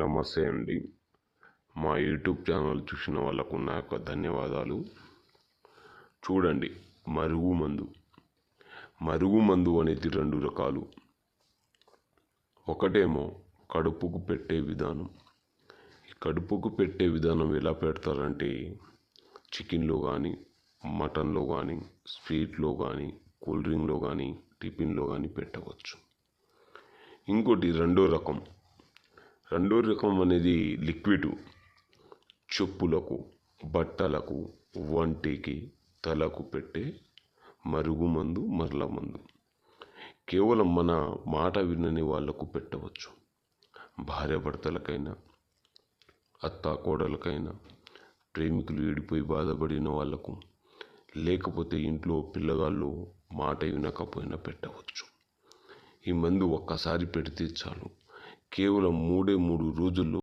నమస్తే అండి. మా యూట్యూబ్ ఛానల్ చూసిన వాళ్ళకు నా యొక్క ధన్యవాదాలు. చూడండి, మరుగు మందు అనేది 2 రకాలు. ఒకటేమో కడుపుకు పెట్టే విధానం. ఈ కడుపుకు పెట్టే విధానం ఎలా పెడతారంటే చికెన్లో కానీ, మటన్లో కానీ, స్వీట్లో కానీ, కూల్ డ్రింక్లో కానీ, టిఫిన్లో కానీ పెట్టవచ్చు. ఇంకోటి రెండో రకం అనేది లిక్విడ్. చెప్పులకు, బట్టలకు, వంటికి, తలకు పెట్టే మరుగుమందు, మరల మందు. కేవలం మన మాట వినని వాళ్లకు పెట్టవచ్చు. భార్యాభర్తలకైనా, అత్తాకోడలకైనా, ప్రేమికులు విడిపోయి బాధపడిన వాళ్లకు, లేకపోతే ఇంట్లో పిల్లగాళ్ళు మాట వినకపోయినా పెట్టవచ్చు. ఈ మందు ఒక్కసారి పెడితే చాలు, కేవలం 3 రోజుల్లో